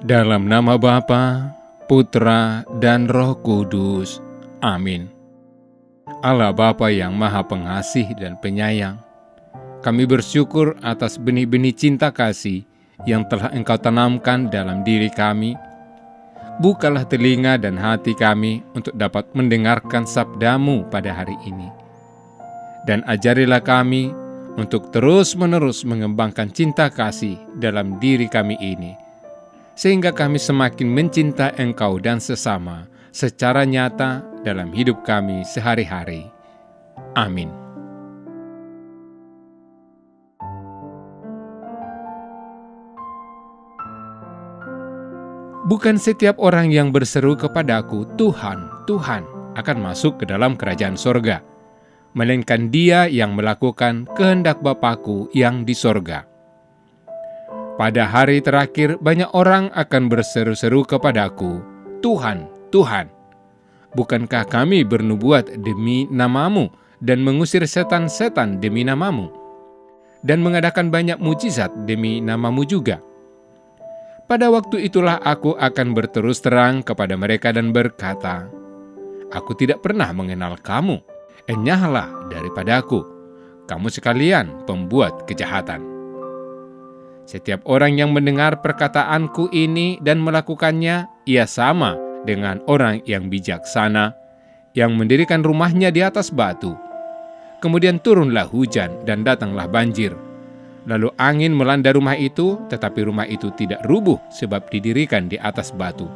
Dalam nama Bapa, Putra, dan Roh Kudus. Amin. Allah Bapa yang Maha Pengasih dan Penyayang, kami bersyukur atas benih-benih cinta kasih yang telah Engkau tanamkan dalam diri kami. Bukalah telinga dan hati kami untuk dapat mendengarkan sabda-Mu pada hari ini. Dan ajarilah kami untuk terus-menerus mengembangkan cinta kasih dalam diri kami ini, sehingga kami semakin mencintai Engkau dan sesama secara nyata dalam hidup kami sehari-hari. Amin. Bukan setiap orang yang berseru kepadaku, Tuhan, Tuhan, akan masuk ke dalam kerajaan sorga, melainkan dia yang melakukan kehendak Bapa-Ku yang di sorga. Pada hari terakhir banyak orang akan berseru-seru kepadaku, Tuhan, Tuhan, bukankah kami bernubuat demi nama-Mu dan mengusir setan-setan demi nama-Mu, dan mengadakan banyak mujizat demi nama-Mu juga? Pada waktu itulah aku akan berterus terang kepada mereka dan berkata, Aku tidak pernah mengenal kamu, enyahlah daripadaku, kamu sekalian pembuat kejahatan. Setiap orang yang mendengar perkataanku ini dan melakukannya, ia sama dengan orang yang bijaksana, yang mendirikan rumahnya di atas batu. Kemudian turunlah hujan dan datanglah banjir. Lalu angin melanda rumah itu, tetapi rumah itu tidak rubuh sebab didirikan di atas batu.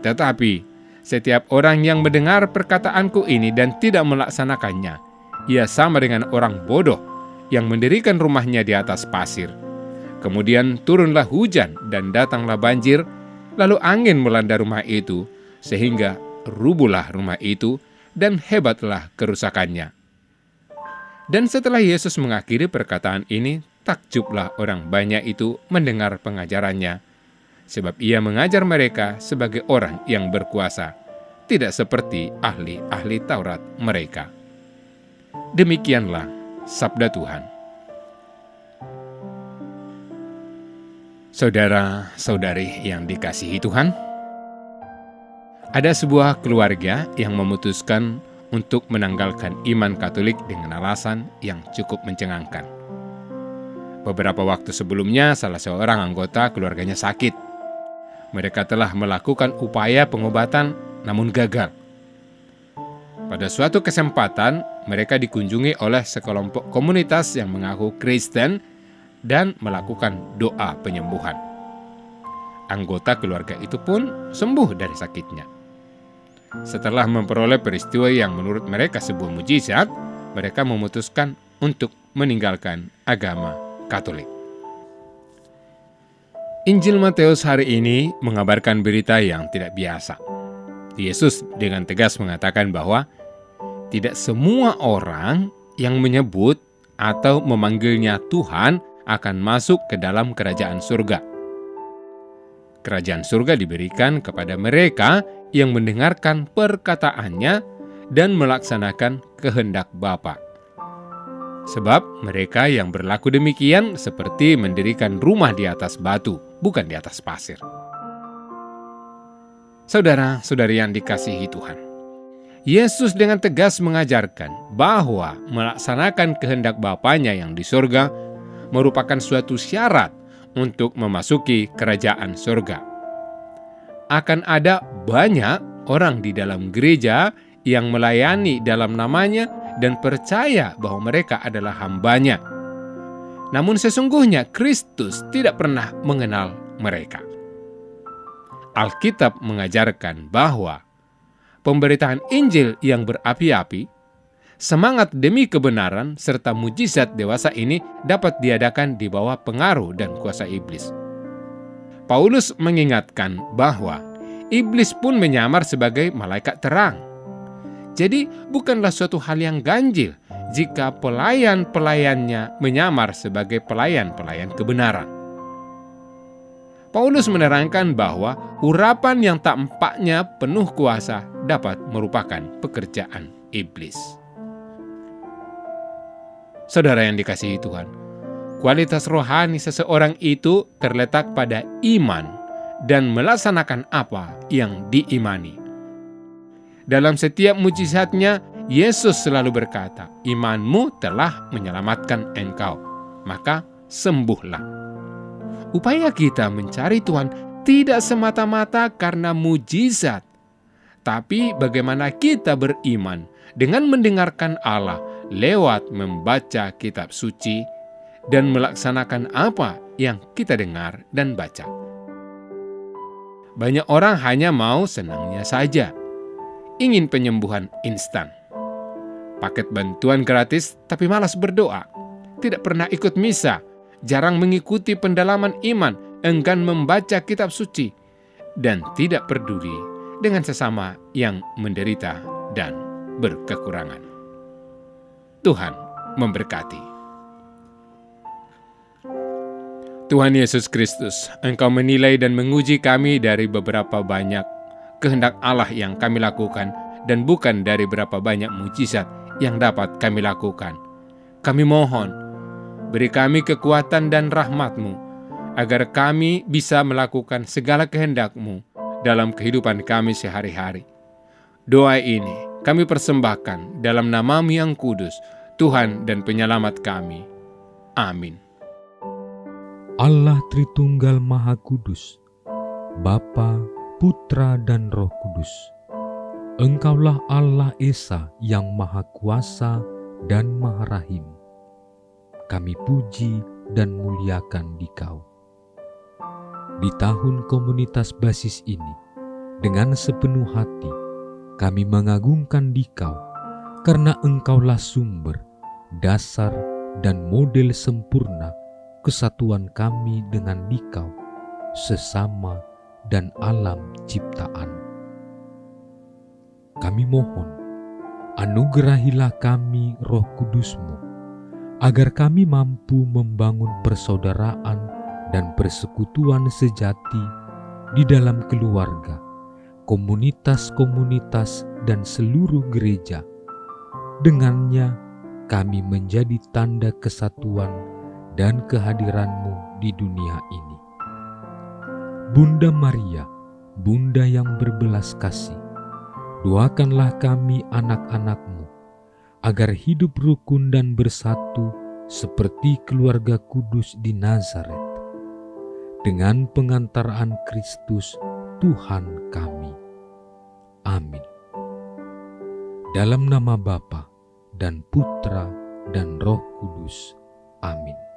Tetapi setiap orang yang mendengar perkataanku ini dan tidak melaksanakannya, ia sama dengan orang bodoh yang mendirikan rumahnya di atas pasir. Kemudian turunlah hujan dan datanglah banjir, lalu angin melanda rumah itu, sehingga rubuhlah rumah itu dan hebatlah kerusakannya. Dan setelah Yesus mengakhiri perkataan ini, takjublah orang banyak itu mendengar pengajarannya, sebab ia mengajar mereka sebagai orang yang berkuasa, tidak seperti ahli-ahli Taurat mereka. Demikianlah sabda Tuhan. Saudara-saudari yang dikasihi Tuhan, ada sebuah keluarga yang memutuskan untuk menanggalkan iman Katolik dengan alasan yang cukup mencengangkan. Beberapa waktu sebelumnya, salah seorang anggota keluarganya sakit. Mereka telah melakukan upaya pengobatan, namun gagal. Pada suatu kesempatan, mereka dikunjungi oleh sekelompok komunitas yang mengaku Kristen dan melakukan doa penyembuhan. Anggota keluarga itu pun sembuh dari sakitnya. Setelah memperoleh peristiwa yang menurut mereka sebuah mujizat, mereka memutuskan untuk meninggalkan agama Katolik. Injil Matius hari ini mengabarkan berita yang tidak biasa. Yesus dengan tegas mengatakan bahwa tidak semua orang yang menyebut atau memanggilnya Tuhan akan masuk ke dalam kerajaan surga. Kerajaan surga diberikan kepada mereka yang mendengarkan perkataannya dan melaksanakan kehendak Bapa. Sebab mereka yang berlaku demikian seperti mendirikan rumah di atas batu, bukan di atas pasir. Saudara-saudari yang dikasihi Tuhan, Yesus dengan tegas mengajarkan bahwa melaksanakan kehendak Bapanya yang di surga merupakan suatu syarat untuk memasuki kerajaan surga. Akan ada banyak orang di dalam gereja yang melayani dalam namanya dan percaya bahwa mereka adalah hamba-Nya. Namun sesungguhnya Kristus tidak pernah mengenal mereka. Alkitab mengajarkan bahwa pemberitaan Injil yang berapi-api, semangat demi kebenaran, serta mujizat dewasa ini dapat diadakan di bawah pengaruh dan kuasa iblis. Paulus mengingatkan bahwa iblis pun menyamar sebagai malaikat terang. Jadi bukanlah suatu hal yang ganjil jika pelayan-pelayannya menyamar sebagai pelayan-pelayan kebenaran. Paulus menerangkan bahwa urapan yang tampaknya penuh kuasa dapat merupakan pekerjaan iblis. Saudara yang dikasihi Tuhan, kualitas rohani seseorang itu terletak pada iman dan melaksanakan apa yang diimani. Dalam setiap mujizatnya, Yesus selalu berkata, "Imanmu telah menyelamatkan engkau, maka sembuhlah." Upaya kita mencari Tuhan tidak semata-mata karena mujizat, tapi bagaimana kita beriman dengan mendengarkan Allah lewat membaca kitab suci dan melaksanakan apa yang kita dengar dan baca. Banyak orang hanya mau senangnya saja, ingin penyembuhan instan, paket bantuan gratis tapi malas berdoa, tidak pernah ikut misa, jarang mengikuti pendalaman iman, enggan membaca kitab suci, dan tidak peduli dengan sesama yang menderita dan berkekurangan. Tuhan memberkati. Tuhan Yesus Kristus, Engkau menilai dan menguji kami dari beberapa banyak kehendak Allah yang kami lakukan dan bukan dari berapa banyak mujizat yang dapat kami lakukan. Kami mohon, beri kami kekuatan dan rahmat-Mu, agar kami bisa melakukan segala kehendak-Mu dalam kehidupan kami sehari-hari. Doa ini kami persembahkan dalam nama-Mu yang kudus, Tuhan dan Penyelamat kami. Amin. Allah Tritunggal Maha Kudus, Bapa, Putra, dan Roh Kudus. Engkaulah Allah Esa yang Maha Kuasa dan Maha Rahim. Kami puji dan muliakan Dikau. Di tahun komunitas basis ini, dengan sepenuh hati, kami mengagungkan Dikau, karena Engkaulah sumber, dasar, dan model sempurna kesatuan kami dengan Dikau, sesama dan alam ciptaan. Kami mohon, anugerahilah kami Roh Kudus-Mu, agar kami mampu membangun persaudaraan dan persekutuan sejati di dalam keluarga, komunitas-komunitas, dan seluruh gereja. Dengannya kami menjadi tanda kesatuan dan kehadiran-Mu di dunia ini. Bunda Maria, Bunda yang berbelas kasih, doakanlah kami anak-anak-Mu, agar hidup rukun dan bersatu seperti keluarga kudus di Nazaret, dengan pengantaraan Kristus Tuhan kami. Amin. Dalam nama Bapa dan Putra dan Roh Kudus. Amin.